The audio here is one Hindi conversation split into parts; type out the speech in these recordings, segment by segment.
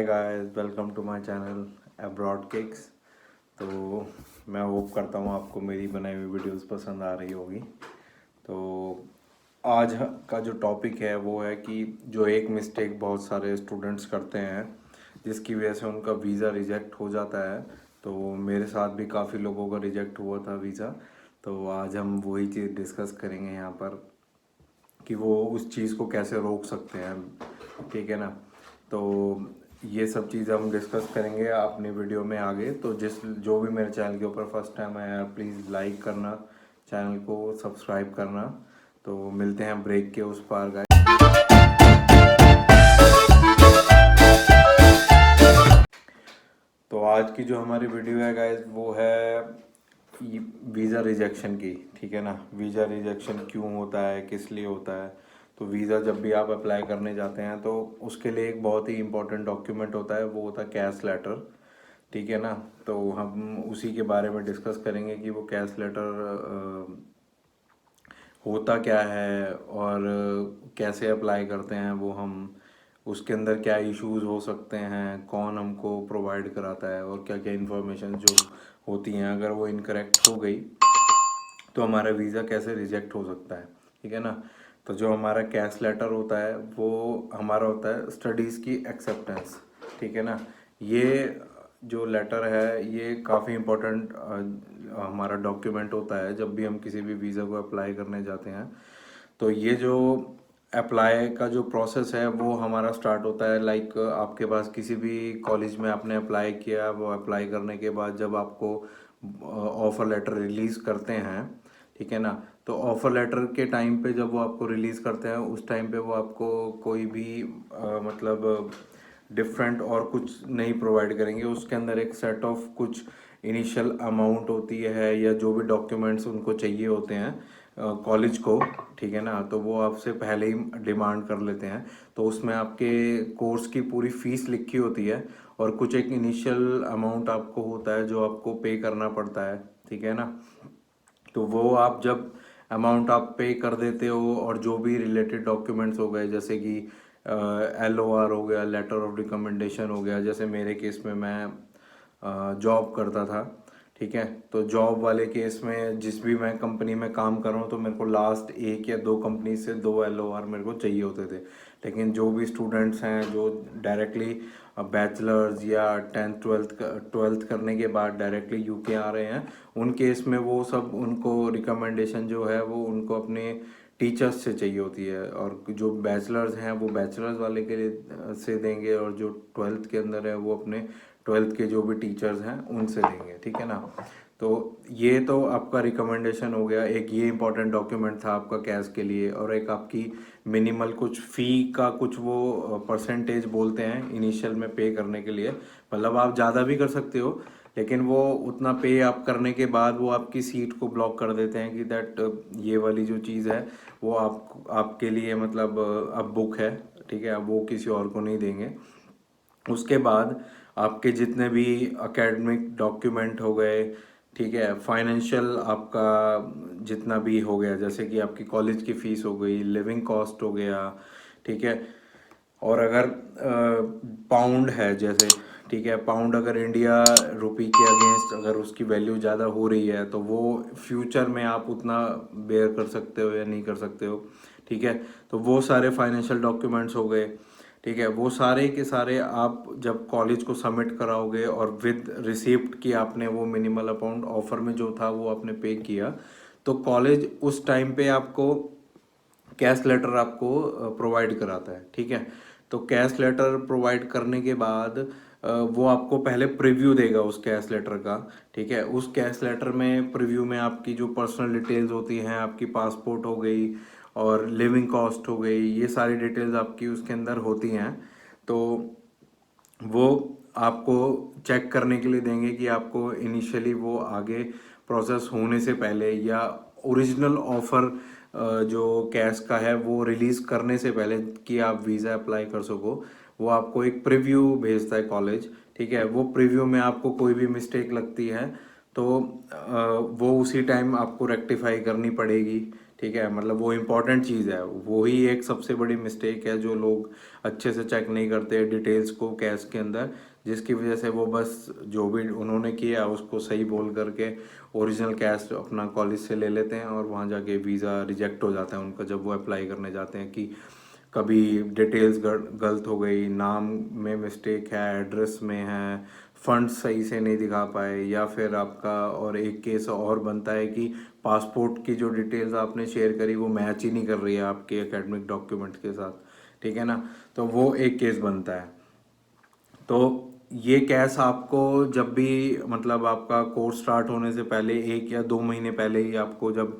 Guys, welcome to my channel Abroad Kicks. तो मैं होप करता हूँ आपको मेरी बनाई हुई वीडियोस पसंद आ रही होगी। तो आज का जो टॉपिक है वो है कि जो एक मिस्टेक बहुत सारे स्टूडेंट्स करते हैं जिसकी वजह से उनका वीज़ा रिजेक्ट हो जाता है। तो मेरे साथ भी काफ़ी लोगों का रिजेक्ट हुआ था वीज़ा। तो आज हम वही चीज़ डिस्कस करेंगे यहाँ पर कि वो उस चीज़ को कैसे रोक सकते हैं। ठीक है ना। तो ये सब चीज़ हम डिस्कस करेंगे अपनी वीडियो में आगे। तो जो भी मेरे चैनल के ऊपर फर्स्ट टाइम आया प्लीज़ लाइक करना, चैनल को सब्सक्राइब करना। तो मिलते हैं ब्रेक के उस पार गाइस। तो आज की जो हमारी वीडियो है गाइस वो है वीज़ा रिजेक्शन की। ठीक है ना। वीज़ा रिजेक्शन क्यों होता है, किस लिए होता है। तो वीज़ा जब भी आप अप्लाई करने जाते हैं तो उसके लिए एक बहुत ही इम्पोर्टेंट डॉक्यूमेंट होता है, वो होता है कैश लेटर। ठीक है ना। तो हम उसी के बारे में डिस्कस करेंगे कि वो कैश लेटर होता क्या है और कैसे अप्लाई करते हैं वो हम, उसके अंदर क्या इश्यूज हो सकते हैं, कौन हमको प्रोवाइड कराता है और क्या क्या इन्फॉर्मेशन जो होती हैं अगर वो इनकरेक्ट हो गई तो हमारा वीज़ा कैसे रिजेक्ट हो सकता है। ठीक है ना। तो जो हमारा कैश लेटर होता है वो हमारा होता है स्टडीज़ की एक्सेप्टेंस। ठीक है ना। ये जो लेटर है ये काफ़ी इम्पोर्टेंट हमारा डॉक्यूमेंट होता है जब भी हम किसी भी वीज़ा को अप्लाई करने जाते हैं। तो ये जो अप्लाई का जो प्रोसेस है वो हमारा स्टार्ट होता है लाइक आपके पास किसी भी कॉलेज में आपने अप्लाई किया, वो अप्लाई करने के बाद जब आपको ऑफ़र लेटर रिलीज़ करते हैं। ठीक है ना। तो ऑफ़र लेटर के टाइम पे जब वो आपको रिलीज़ करते हैं उस टाइम पे वो आपको कोई भी मतलब डिफरेंट और कुछ नहीं प्रोवाइड करेंगे। उसके अंदर एक सेट ऑफ कुछ इनिशियल अमाउंट होती है या जो भी डॉक्यूमेंट्स उनको चाहिए होते हैं कॉलेज को। ठीक है ना। तो वो आपसे पहले ही डिमांड कर लेते हैं। तो उसमें आपके कोर्स की पूरी फीस लिखी होती है और कुछ एक इनिशियल अमाउंट आपको होता है जो आपको पे करना पड़ता है। ठीक है ना। तो वो आप जब अमाउंट आप पे कर देते हो और जो भी रिलेटेड डॉक्यूमेंट्स हो गए जैसे कि LOR हो गया, लेटर ऑफ रिकमेंडेशन हो गया। जैसे मेरे केस में मैं जॉब करता था। ठीक है। तो जॉब वाले केस में जिस भी मैं कंपनी में काम कर रहा हूँ तो मेरे को लास्ट एक या दो कंपनी से 2 LOR मेरे को चाहिए होते थे। लेकिन जो भी स्टूडेंट्स हैं जो डायरेक्टली बैचलर्स या 10th 12th करने के बाद डायरेक्टली यूके आ रहे हैं उन केस में वो सब उनको रिकमेंडेशन जो है वो उनको अपने टीचर्स से चाहिए होती है। और जो बैचलर्स हैं वो बैचलर्स वाले के लिए से देंगे और जो 12th के अंदर है वो अपने 12th के जो भी टीचर्स हैं उनसे देंगे। ठीक है ना। तो ये तो आपका रिकमेंडेशन हो गया, एक ये इंपॉर्टेंट डॉक्यूमेंट था आपका कैश के लिए। और एक आपकी मिनिमल कुछ फ़ी का कुछ वो परसेंटेज बोलते हैं इनिशियल में पे करने के लिए। मतलब आप ज़्यादा भी कर सकते हो लेकिन वो उतना पे आप करने के बाद वो आपकी सीट को ब्लॉक कर देते हैं कि दैट ये वाली जो चीज़ है वो आपके लिए मतलब अब बुक है। ठीक है। अब वो किसी और को नहीं देंगे। उसके बाद आपके जितने भी एकेडमिक डॉक्यूमेंट हो गए, ठीक है, फाइनेंशियल आपका जितना भी हो गया जैसे कि आपकी कॉलेज की फ़ीस हो गई, लिविंग कॉस्ट हो गया। ठीक है। और अगर पाउंड है जैसे, ठीक है, पाउंड अगर इंडिया रुपी के अगेंस्ट अगर उसकी वैल्यू ज़्यादा हो रही है तो वो फ्यूचर में आप उतना बेयर कर सकते हो या नहीं कर सकते हो। ठीक है। तो वो सारे फाइनेंशियल डॉक्यूमेंट्स हो गए। ठीक है। वो सारे के सारे आप जब कॉलेज को सबमिट कराओगे और विद रिसिप्ट कि आपने वो मिनिमल अमाउंट ऑफर में जो था वो आपने पे किया तो कॉलेज उस टाइम पे आपको कैश लेटर आपको प्रोवाइड कराता है। ठीक है। तो कैश लेटर प्रोवाइड करने के बाद वो आपको पहले प्रीव्यू देगा उस कैश लेटर का। ठीक है। उस कैश लेटर में प्रीव्यू में आपकी जो पर्सनल डिटेल्स होती हैं, आपकी पासपोर्ट हो गई और लिविंग कॉस्ट हो गई, ये सारी डिटेल्स आपकी उसके अंदर होती हैं। तो वो आपको चेक करने के लिए देंगे कि आपको इनिशियली वो आगे प्रोसेस होने से पहले या ओरिजिनल ऑफर जो कैश का है वो रिलीज़ करने से पहले कि आप वीज़ा अप्लाई कर सको, वो आपको एक प्रीव्यू भेजता है कॉलेज। ठीक है। वो प्रीव्यू में आपको कोई भी मिस्टेक लगती है तो वो उसी टाइम आपको रेक्टिफाई करनी पड़ेगी। ठीक है, मतलब वो इम्पोर्टेंट चीज़ है, वही एक सबसे बड़ी मिस्टेक है जो लोग अच्छे से चेक नहीं करते डिटेल्स को कैश के अंदर, जिसकी वजह से वो बस जो भी उन्होंने किया उसको सही बोल करके ओरिजिनल कैश अपना कॉलेज से ले लेते हैं और वहाँ जाके वीज़ा रिजेक्ट हो जाता है उनका जब वो अप्लाई करने जाते हैं कि कभी डिटेल्स गलत हो गई, नाम में मिस्टेक है, एड्रेस में है, फंड्स सही से नहीं दिखा पाए, या फिर आपका और एक केस और बनता है कि पासपोर्ट की जो डिटेल्स आपने शेयर करी वो मैच ही नहीं कर रही है आपके एकेडमिक डॉक्यूमेंट के साथ, ठीक है ना, तो वो एक केस बनता है। तो ये कैश आपको जब भी मतलब आपका कोर्स स्टार्ट होने से पहले 1 या 2 महीने पहले ही आपको जब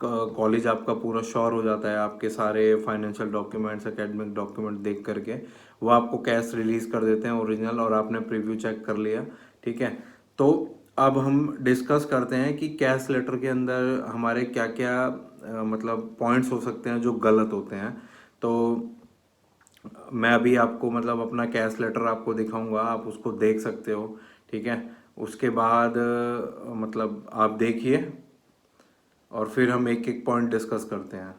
कॉलेज आपका पूरा श्योर हो जाता है आपके सारे फाइनेंशियल डॉक्यूमेंट्स एकेडमिक डॉक्यूमेंट देख करके, वो आपको कैश रिलीज कर देते हैं ओरिजिनल, और आपने प्रीव्यू चेक कर लिया, ठीक है। तो अब हम डिस्कस करते हैं कि कैश लेटर के अंदर हमारे क्या क्या मतलब पॉइंट्स हो सकते हैं जो गलत होते हैं। तो मैं अभी आपको मतलब अपना कैश लेटर आपको दिखाऊंगा, आप उसको देख सकते हो, ठीक है। उसके बाद मतलब आप देखिए और फिर हम एक एक पॉइंट डिस्कस करते हैं।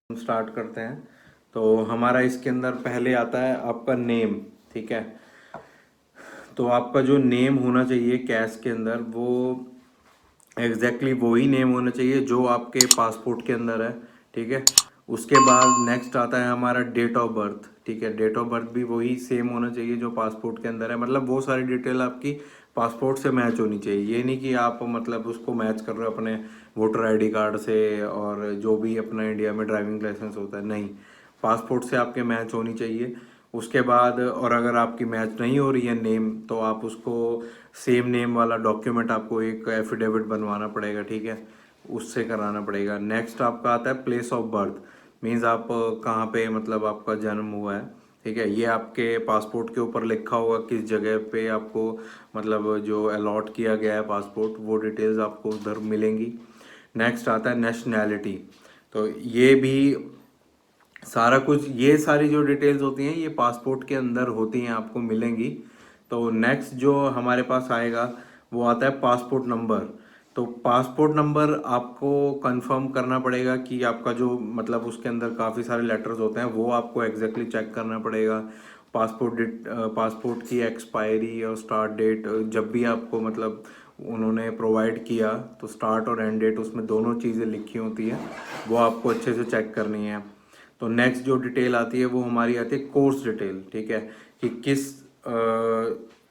हम स्टार्ट करते हैं। तो हमारा इसके अंदर पहले आता है आपका नेम, ठीक है। तो आपका जो नेम होना चाहिए कैश के अंदर वो एग्जैक्टली वही नेम होना चाहिए जो आपके पासपोर्ट के अंदर है, ठीक है। उसके बाद नेक्स्ट आता है हमारा डेट ऑफ बर्थ, ठीक है। डेट ऑफ बर्थ भी वही सेम होना चाहिए जो पासपोर्ट के अंदर है, मतलब वो सारी डिटेल आपकी पासपोर्ट से मैच होनी चाहिए। ये नहीं कि आप मतलब उसको मैच कर रहे हो अपने वोटर आईडी कार्ड से और जो भी अपना इंडिया में ड्राइविंग लाइसेंस होता है, नहीं, पासपोर्ट से आपके मैच होनी चाहिए। उसके बाद और अगर आपकी मैच नहीं हो रही है नेम, तो आप उसको सेम नेम वाला डॉक्यूमेंट आपको एक एफिडेविट बनवाना पड़ेगा, ठीक है, उससे कराना पड़ेगा। नेक्स्ट आपका आता है प्लेस ऑफ बर्थ, मीन्स आप कहाँ पे मतलब आपका जन्म हुआ है, ठीक है। ये आपके पासपोर्ट के ऊपर लिखा होगा किस जगह पे आपको मतलब जो अलॉट किया गया है पासपोर्ट, वो डिटेल्स आपको उधर मिलेंगी। नेक्स्ट आता है नेशनैलिटी, तो ये भी सारा कुछ, ये सारी जो डिटेल्स होती हैं ये पासपोर्ट के अंदर होती हैं, आपको मिलेंगी। तो नेक्स्ट जो हमारे पास आएगा वो आता है पासपोर्ट नंबर। तो पासपोर्ट नंबर आपको कंफर्म करना पड़ेगा कि आपका जो मतलब उसके अंदर काफ़ी सारे लेटर्स होते हैं वो आपको एग्जैक्टली चेक करना पड़ेगा। पासपोर्ट की एक्सपायरी और स्टार्ट डेट जब भी आपको मतलब उन्होंने प्रोवाइड किया, तो स्टार्ट और एंड डेट उसमें दोनों चीज़ें लिखी होती हैं, वो आपको अच्छे से चेक करनी है। तो नेक्स्ट जो डिटेल आती है वो हमारी आती है कोर्स डिटेल, ठीक है, कि किस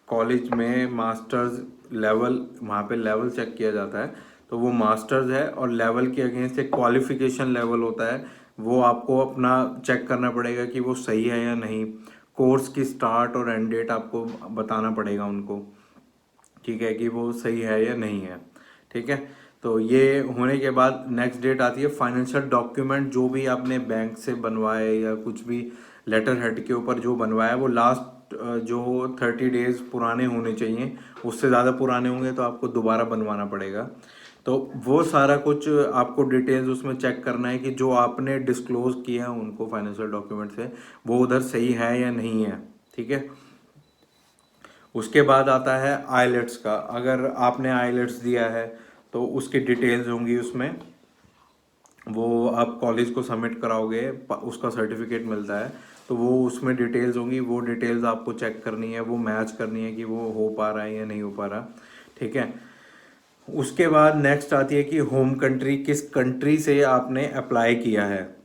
कॉलेज में मास्टर्स लेवल, वहाँ पे लेवल चेक किया जाता है, तो वो मास्टर्स है और लेवल के अगेंस्ट एक क्वालिफिकेशन लेवल होता है, वो आपको अपना चेक करना पड़ेगा कि वो सही है या नहीं। कोर्स की स्टार्ट और एंड डेट आपको बताना पड़ेगा उनको, ठीक है, कि वो सही है या नहीं है, ठीक है। तो ये होने के बाद नेक्स्ट डेट आती है फाइनेंशियल डॉक्यूमेंट, जो भी आपने बैंक से बनवाए या कुछ भी लेटर हेड के ऊपर जो बनवाया वो लास्ट जो 30 डेज पुराने होने चाहिए, उससे ज़्यादा पुराने होंगे तो आपको दोबारा बनवाना पड़ेगा। तो वो सारा कुछ आपको डिटेल्स उसमें चेक करना है कि जो आपने डिस्क्लोज किया है उनको फाइनेंशियल डॉक्यूमेंट से, वो उधर सही है या नहीं है, ठीक है। उसके बाद आता है आईलेट्स का, अगर आपने आईलेट्स दिया है तो उसकी डिटेल्स होंगी उसमें, वो आप कॉलेज को सबमिट कराओगे, उसका सर्टिफिकेट मिलता है, तो वो उसमें डिटेल्स होंगी, वो डिटेल्स आपको चेक करनी है, वो मैच करनी है कि वो हो पा रहा है या नहीं हो पा रहा, ठीक है। उसके बाद नेक्स्ट आती है कि होम कंट्री, किस कंट्री से आपने अप्लाई किया है,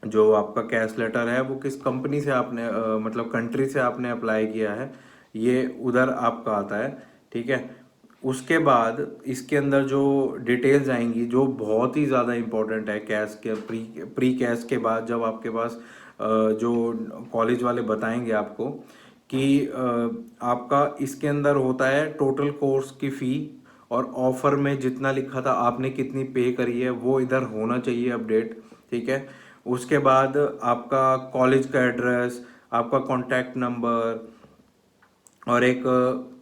जो आपका कैश लेटर है वो किस कंपनी से आपने मतलब कंट्री से आपने अप्लाई किया है, ये उधर आपका आता है, ठीक है। उसके बाद इसके अंदर जो डिटेल्स आएंगी जो बहुत ही ज़्यादा इम्पोर्टेंट है कैश के प्री कैश के बाद, जब आपके पास जो कॉलेज वाले बताएंगे आपको कि आपका इसके अंदर होता है टोटल कोर्स की फ़ी, और ऑफर में जितना लिखा था आपने कितनी पे करी है वो इधर होना चाहिए अपडेट, ठीक है। उसके बाद आपका कॉलेज का एड्रेस, आपका कॉन्टैक्ट नंबर और एक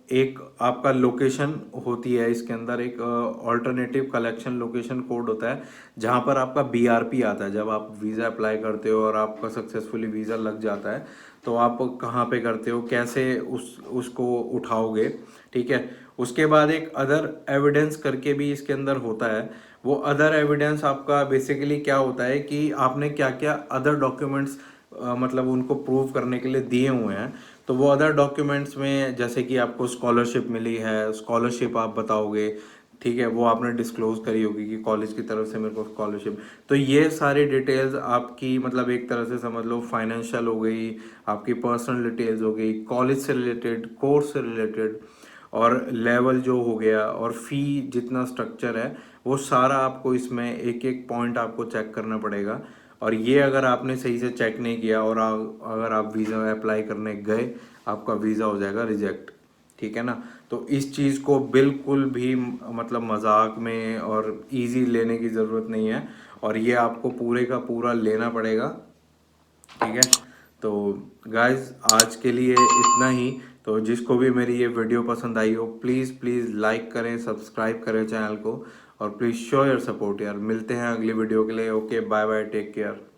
एक आपका लोकेशन होती है, इसके अंदर एक ऑल्टरनेटिव कलेक्शन लोकेशन कोड होता है जहाँ पर आपका बीआरपी आता है। जब आप वीज़ा अप्लाई करते हो और आपका सक्सेसफुली वीज़ा लग जाता है तो आप कहाँ पे करते हो, कैसे उसको उठाओगे, ठीक है। उसके बाद एक अदर एविडेंस करके भी इसके अंदर होता है। वो अदर एविडेंस आपका बेसिकली क्या होता है कि आपने क्या क्या अदर डॉक्यूमेंट्स मतलब उनको प्रूव करने के लिए दिए हुए हैं। तो वो अदर डॉक्यूमेंट्स में जैसे कि आपको स्कॉलरशिप मिली है, स्कॉलरशिप आप बताओगे, ठीक है, वो आपने डिस्क्लोज करी होगी कि कॉलेज की तरफ से मेरे को स्कॉलरशिप। तो ये सारी डिटेल्स आपकी मतलब एक तरह से समझ लो फाइनेंशियल हो गई, आपकी पर्सनल डिटेल्स हो गई, कॉलेज से रिलेटेड, कोर्स से रिलेटेड, और लेवल जो हो गया, और फ़ी जितना स्ट्रक्चर है वो सारा आपको इसमें एक एक पॉइंट आपको चेक करना पड़ेगा। और ये अगर आपने सही से चेक नहीं किया और अगर आप वीज़ा अप्लाई करने गए, आपका वीज़ा हो जाएगा रिजेक्ट, ठीक है ना। तो इस चीज़ को बिल्कुल भी मतलब मजाक में और इजी लेने की ज़रूरत नहीं है, और ये आपको पूरे का पूरा लेना पड़ेगा, ठीक है। तो गाइज आज के लिए इतना ही। तो जिसको भी मेरी ये वीडियो पसंद आई हो, प्लीज़ प्लीज़ लाइक करें, सब्सक्राइब करें चैनल को, और प्लीज़ शो योर सपोर्ट यार। मिलते हैं अगली वीडियो के लिए। Okay, bye bye, take care.